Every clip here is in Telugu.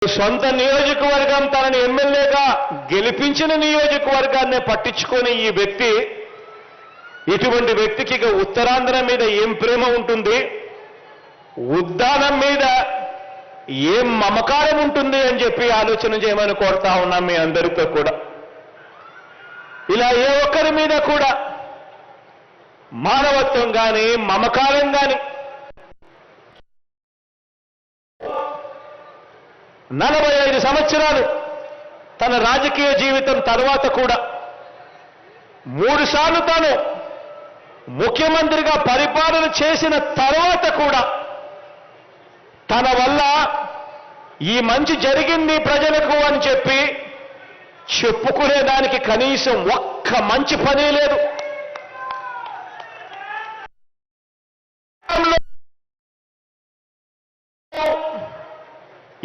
సొంత నియోజకవర్గం తనని ఎమ్మెల్యేగా గెలిపించిన నియోజకవర్గాన్ని పట్టించుకొని ఈ వ్యక్తి ఇటువంటి వ్యక్తికి ఇక ఉత్తరాంధ్ర మీద ఏం ప్రేమ ఉంటుంది, ఉద్దానం మీద ఏం మమకారం ఉంటుంది అని చెప్పి ఆలోచన చేయమని కోరుతా ఉన్నాం మీ అందరితో కూడా. ఇలా ఏ ఒక్కరి మీద కూడా మానవత్వం కానీ మమకారం కానీ 45 సంవత్సరాలు తన రాజకీయ జీవితం తర్వాత కూడా 3 సార్లు తాను ముఖ్యమంత్రిగా పరిపాలన చేసిన తర్వాత కూడా తన వల్ల ఈ మంచి జరిగింది ప్రజలకు అని చెప్పి చెప్పుకునేదానికి కనీసం ఒక్క మంచి పని లేదు.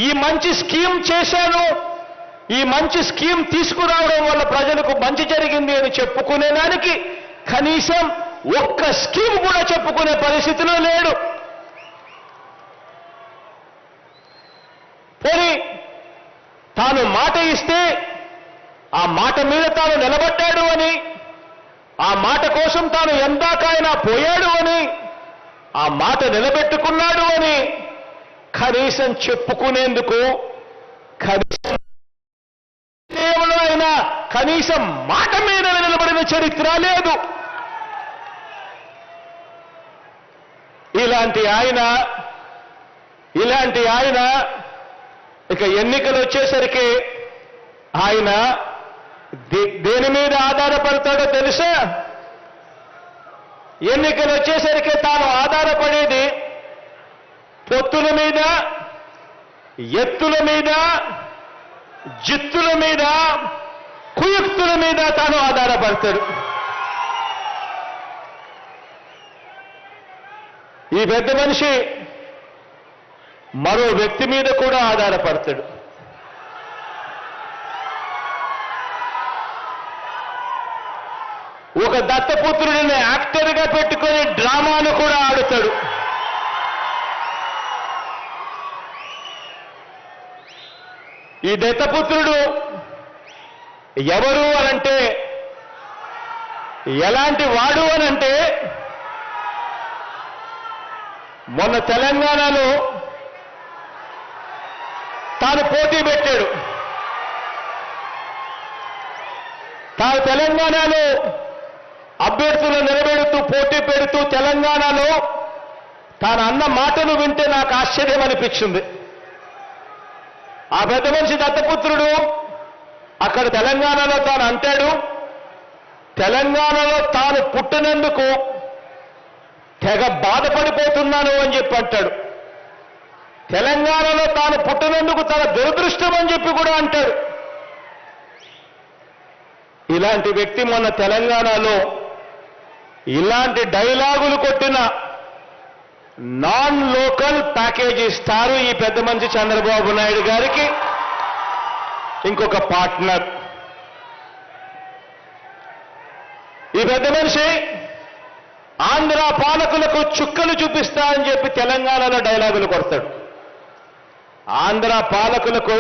ఈ మంచి స్కీమ్ చేశాను, ఈ మంచి స్కీమ్ తీసుకురావడం వల్ల ప్రజలకు మంచి జరిగింది అని చెప్పుకునేదానికి కనీసం ఒక్క స్కీమ్ కూడా చెప్పుకునే పరిస్థితిలో లేడు. పోనీ తాను మాట ఇస్తే ఆ మాట మీద తాను నిలబడ్డాడు అని, ఆ మాట కోసం తాను ఎందాకైనా పోయాడు అని, ఆ మాట నిలబెట్టుకున్నాడు అని కనీసం చెప్పుకునేందుకు కనీసం అయినా కనీసం మాట మీద నిలబడిన చరిత్ర లేదు. ఇలాంటి ఆయన ఇక ఎన్నికలు వచ్చేసరికి ఆయన దేని మీద ఆధారపడతాడో తెలుసా? ఎన్నికలు వచ్చేసరికి తాను ఆధారపడేది పొత్తుల మీద, ఎత్తుల మీద, జిత్తుల మీద, కుయుక్తుల మీద తాను ఆధారపడతాడు. ఈ పెద్ద మనిషి మరో వ్యక్తి మీద కూడా ఆధారపడతాడు. ఒక దత్తపుత్రుడిని యాక్టర్గా పెట్టుకొని డ్రామాను కూడా ఆడుతాడు. ఈ దత్తపుత్రుడు ఎవరు అనంటే, ఎలాంటి వాడు అనంటే, మొన్న తెలంగాణలో తాను పోటీ పెట్టాడు. తాను తెలంగాణలో అభ్యర్థులు నిలబెడుతూ పోటీ పెడుతూ తెలంగాణలో తాను అన్న మాటలు వింటే నాకు ఆశ్చర్యం అనిపించింది. ఆ పెద్ద మనిషి దత్తపుత్రుడు అక్కడ తెలంగాణలో తాను అంటాడు, తెలంగాణలో తాను పుట్టినందుకు తెగ బాధపడిపోతున్నాను అని చెప్పి అంటాడు. తెలంగాణలో తాను పుట్టినందుకు తన దురదృష్టం అని చెప్పి కూడా అంటాడు. ఇలాంటి వ్యక్తి మొన్న తెలంగాణలో ఇలాంటి డైలాగులు కొట్టిన నాన్ లోకల్ ప్యాకేజ్ ఇస్తారు ఈ పెద్ద మనిషి చంద్రబాబు నాయుడు గారికి ఇంకొక పార్ట్నర్. ఈ పెద్ద మనిషి ఆంధ్ర పాలకులకు చుక్కలు చూపిస్తా అని చెప్పి తెలంగాణలో డైలాగులు కొడతాడు. ఆంధ్ర పాలకులకు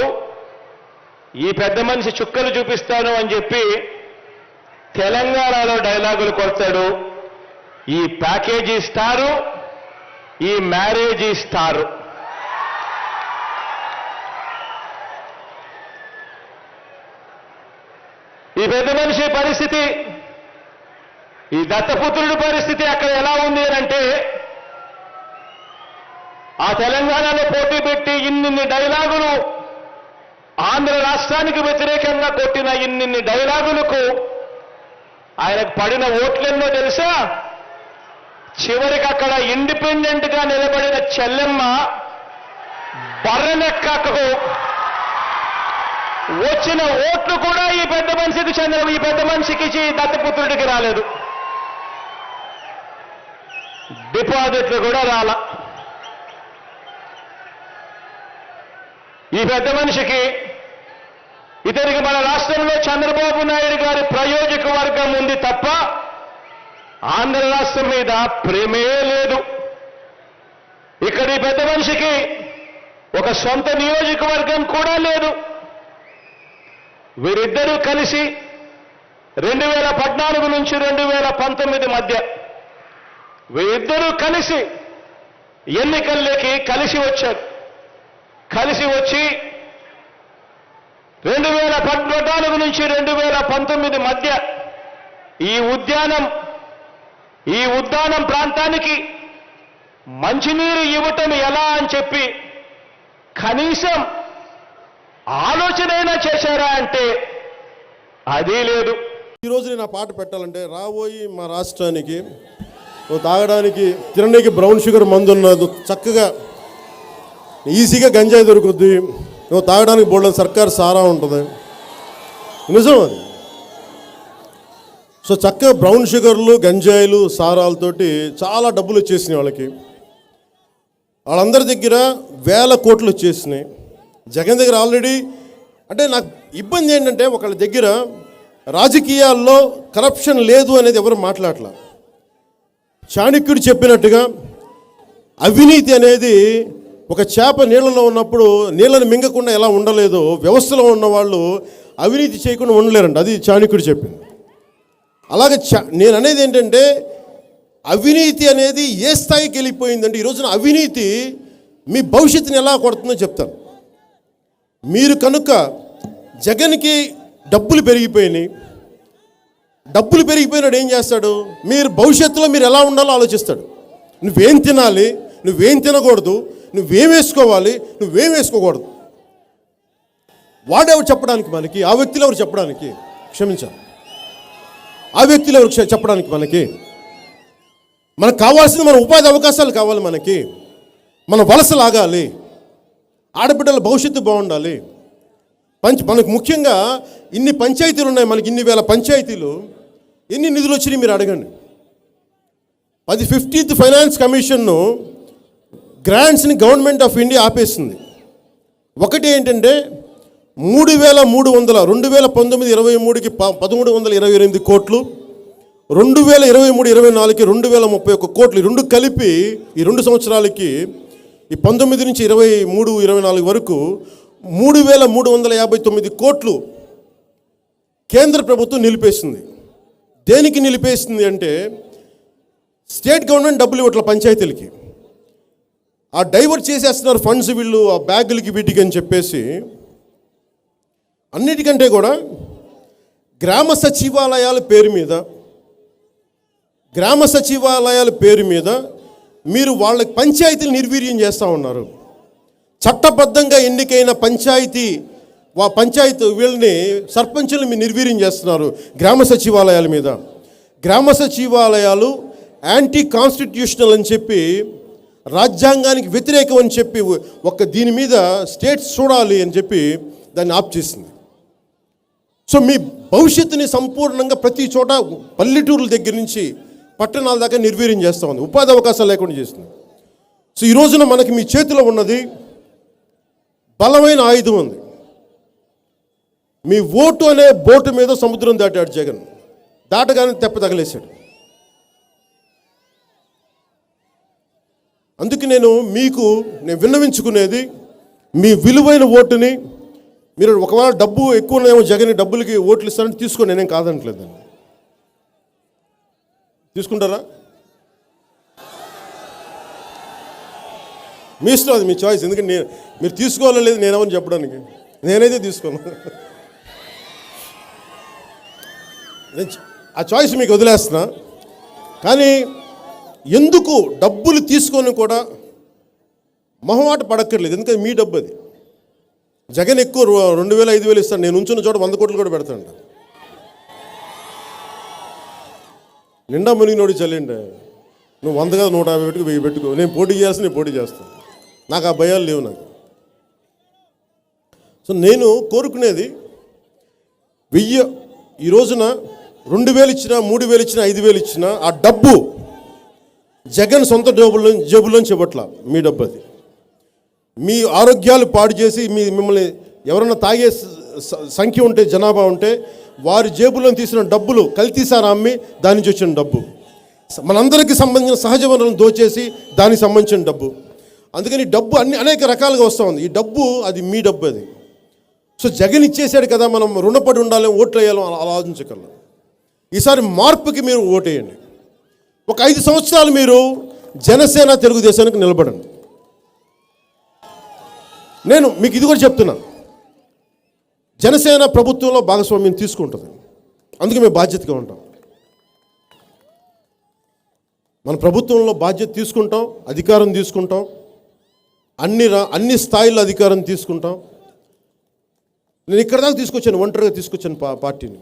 ఈ పెద్ద మనిషి చుక్కలు చూపిస్తాను అని చెప్పి తెలంగాణలో డైలాగులు కొడతాడు. ఈ ప్యాకేజీ ఇస్తారు, ఈ మ్యారేజ్ ఇస్తారు. ఈ పెద్ద మనిషి పరిస్థితి, ఈ దత్తపుత్రుడి పరిస్థితి అక్కడ ఎలా ఉంది అంటే, ఆ తెలంగాణలో పోటీ పెట్టి ఇన్నిన్ని డైలాగులు ఆంధ్ర రాష్ట్రానికి వ్యతిరేకంగా కొట్టిన ఇన్నిన్ని డైలాగులకు ఆయనకు పడిన ఓట్లెన్నో తెలుసా? చివరికి అక్కడ ఇండిపెండెంట్ గా నిలబడిన చెల్లెమ్మ బర్రెనెక్కకు వచ్చిన ఓట్లు కూడా ఈ పెద్ద మనిషికి దత్తపుత్రుడికి రాలేదు. డిపాజిట్లు కూడా రాలా. ఈ పెద్ద మనిషికి ఇతనికి మన రాష్ట్రంలో చంద్రబాబు నాయుడు గారి ప్రయోజక వర్గం ఉంది తప్ప ఆంధ్ర రాష్ట్రం మీద ప్రేమే లేదు. ఇక్కడి పెద్ద మనిషికి ఒక సొంత నియోజకవర్గం కూడా లేదు. వీరిద్దరూ కలిసి 2014 నుంచి 2019 మధ్య వీరిద్దరూ కలిసి ఎన్నికల్లోకి కలిసి వచ్చారు. కలిసి వచ్చి 2014 నుంచి 2019 మధ్య ఈ ఉద్యానం ప్రాంతానికి మంచినీరు ఇవ్వటం ఎలా అని చెప్పి కనీసం ఆలోచనైనా చేశారా అంటే అదీ లేదు. ఈరోజు నేను ఆ పాట పెట్టాలంటే రాబోయి మా రాష్ట్రానికి తాగడానికి తినడానికి బ్రౌన్ షుగర్ మందు ఉన్నది, చక్కగా ఈజీగా గంజాయి దొరుకుద్ది, తాగడానికి బోల్డెన్ సర్కార్ సారా ఉంటుంది. నిజం అది. సో చక్కగా బ్రౌన్ షుగర్లు గంజాయిలు సారాలతోటి చాలా డబ్బులు వచ్చేసినాయి వాళ్ళకి. వాళ్ళందరి దగ్గర వేల కోట్లు వచ్చేసినాయి. జగన్ దగ్గర ఆల్రెడీ అంటే నాకు ఇబ్బంది ఏంటంటే ఒకళ్ళ దగ్గర రాజకీయాల్లో కరప్షన్ లేదు అనేది ఎవరు మాట్లాడలే. చాణక్యుడు చెప్పినట్టుగా అవినీతి అనేది ఒక చేప నీళ్ళలో ఉన్నప్పుడు నీళ్ళని మింగకుండా ఎలా ఉండలేదో వ్యవస్థలో ఉన్న వాళ్ళు అవినీతి చేయకుండా ఉండలేరండి. అది చాణక్యుడు చెప్పింది. అలాగే నేను అనేది ఏంటంటే అవినీతి అనేది ఏ స్థాయికి వెళ్ళిపోయిందంటే ఈ రోజున అవినీతి మీ భవిష్యత్తుని ఎలా కొడుతుందో చెప్తాను. మీరు కనుక జగన్కి డబ్బులు పెరిగిపోయినాయి, డబ్బులు పెరిగిపోయినాడు ఏం చేస్తాడు, మీరు భవిష్యత్తులో మీరు ఎలా ఉండాలో ఆలోచిస్తాడు. నువ్వేం తినాలి, నువ్వేం తినకూడదు, నువ్వేం వేసుకోవాలి, నువ్వేం వేసుకోకూడదు. వాడెవరు చెప్పడానికి మనకి, ఆ వ్యక్తులు ఎవరు చెప్పడానికి, క్షమించాలి, ఆ వ్యక్తులు ఎవరు చెప్పడానికి మనకు కావాల్సింది మన ఉపాధి అవకాశాలు కావాలి, మన వలస లాగాలి, ఆడబిడ్డల భవిష్యత్తు బాగుండాలి. మనకు ముఖ్యంగా ఇన్ని పంచాయతీలు ఉన్నాయి, మనకి ఇన్ని వేల పంచాయతీలు, ఎన్ని నిధులు వచ్చినాయి మీరు అడగండి. 15th ఫైనాన్స్ కమిషన్ను గ్రాంట్స్ని గవర్నమెంట్ ఆఫ్ ఇండియా ఆపేసింది. ఒకటి ఏంటంటే 3,300 2019-23కి 1,328 కోట్లు, 2023-24కి 2,031 కోట్లు, ఈ రెండు కలిపి ఈ 2 సంవత్సరాలకి ఈ 19 నుంచి 23-24 వరకు 3,359 కోట్లు కేంద్ర ప్రభుత్వం నిలిపేసింది. దేనికి నిలిపేసింది అంటే స్టేట్ గవర్నమెంట్ డబ్బులు ఇవ్వట్ల పంచాయతీలకి, ఆ డైవర్ట్ చేసేస్తున్నారు ఫండ్స్ వీళ్ళు ఆ బ్యాగులకి వీటికి అని చెప్పేసి. అన్నిటికంటే కూడా గ్రామ సచివాలయాల పేరు మీద మీరు వాళ్ళ పంచాయతీలు నిర్వీర్యం చేస్తూ ఉన్నారు. చట్టబద్ధంగా ఎన్నికైన పంచాయతీ వీళ్ళని సర్పంచులు మీరు నిర్వీర్యం చేస్తున్నారు గ్రామ సచివాలయాల మీద. గ్రామ సచివాలయాలు యాంటీ కాన్స్టిట్యూషనల్ అని చెప్పి, రాజ్యాంగానికి వ్యతిరేకం అని చెప్పి దీని మీద స్టేట్స్ చూడాలి అని చెప్పి దాన్ని ఆప్ చేసింది. సో మీ భవిష్యత్తుని సంపూర్ణంగా ప్రతి చోట పల్లెటూరుల దగ్గర నుంచి పట్టణాల దాకా నిర్వీర్యం చేస్తూ ఉంది, ఉపాధి అవకాశాలు లేకుండా చేస్తుంది. సో ఈ రోజున మనకి మీ చేతిలో ఉన్నది బలమైన ఆయుధం ఉంది. మీ ఓటు అనే బోటు మీద సముద్రం దాటాడు జగన్, దాటగానే తెప్ప తగలేశాడు. అందుకే నేను విన్నవించుకునేది మీ విలువైన ఓటుని మీరు ఒకవేళ డబ్బు ఎక్కువ ఉన్నాయేమో జగన్ డబ్బులకి ఓట్లు ఇస్తారని తీసుకోండి, నేనేం కాదనట్లేదు. తీసుకుంటారా మీ ఇష్టం, అది మీ చాయిస్. ఎందుకంటే మీరు తీసుకోవాలో లేదు నేనేమని చెప్పడానికి, నేనైతే తీసుకోను. ఆ చాయిస్ మీకు వదిలేస్తున్నా. కానీ ఎందుకు డబ్బులు తీసుకొని కూడా మొహమాట పడక్కర్లేదు, ఎందుకంటే మీ డబ్బు అది. జగన్ ఎక్కువ 2,000 5,000 ఇస్తాను, నేను ఉంచున్న చోట 100 కోట్లు కూడా పెడతాంట. నిండా మునిగినోడి చల్లండి, నువ్వు 100 కాదు 150 పెట్టుకు 1000 పెట్టుకో, నేను పోటీ చేస్తాను, నాకు ఆ భయాలు లేవు నాకు. సో నేను కోరుకునేది 1000 ఈ రోజున 2,000 ఇచ్చినా 3,000 ఇచ్చినా 5,000 ఇచ్చినా ఆ డబ్బు జగన్ సొంత జేబుల్లోంచి ఇవ్వట్లా, మీ డబ్బు అది. మీ ఆరోగ్యాలు పాడు చేసి మిమ్మల్ని ఎవరన్నా తాగే సంఖ్య ఉంటే, జనాభా ఉంటే వారి జేబులో తీసిన డబ్బులు కల్తీసారా అమ్మి దాని నుంచి వచ్చిన డబ్బు, మనందరికీ సంబంధించిన సహజ వనరులను దోచేసి దానికి సంబంధించిన డబ్బు. అందుకని డబ్బు అనేక రకాలుగా వస్తూ ఉంది. ఈ డబ్బు అది మీ డబ్బు అది. సో జగన్ ఇచ్చేసాడు కదా, మనం రుణపడి ఉండాలి, ఓట్లు వేయాలి అలా ఆలోచించగలం. ఈసారి మార్పుకి మీరు ఓటేయండి. ఒక 5 సంవత్సరాలు మీరు జనసేన తెలుగుదేశానికి నిలబడండి. నేను మీకు ఇది కూడా చెప్తున్నాను, జనసేన ప్రభుత్వంలో భాగస్వామ్యం తీసుకుంటుంది, అందుకే మేము బాధ్యతగా ఉంటాం. మన ప్రభుత్వంలో బాధ్యత తీసుకుంటాం, అధికారం తీసుకుంటాం, అన్ని స్థాయిల్లో అధికారం తీసుకుంటాం. నేను ఇక్కడ దాకా తీసుకొచ్చాను, ఒంటరిగా తీసుకొచ్చాను పార్టీని.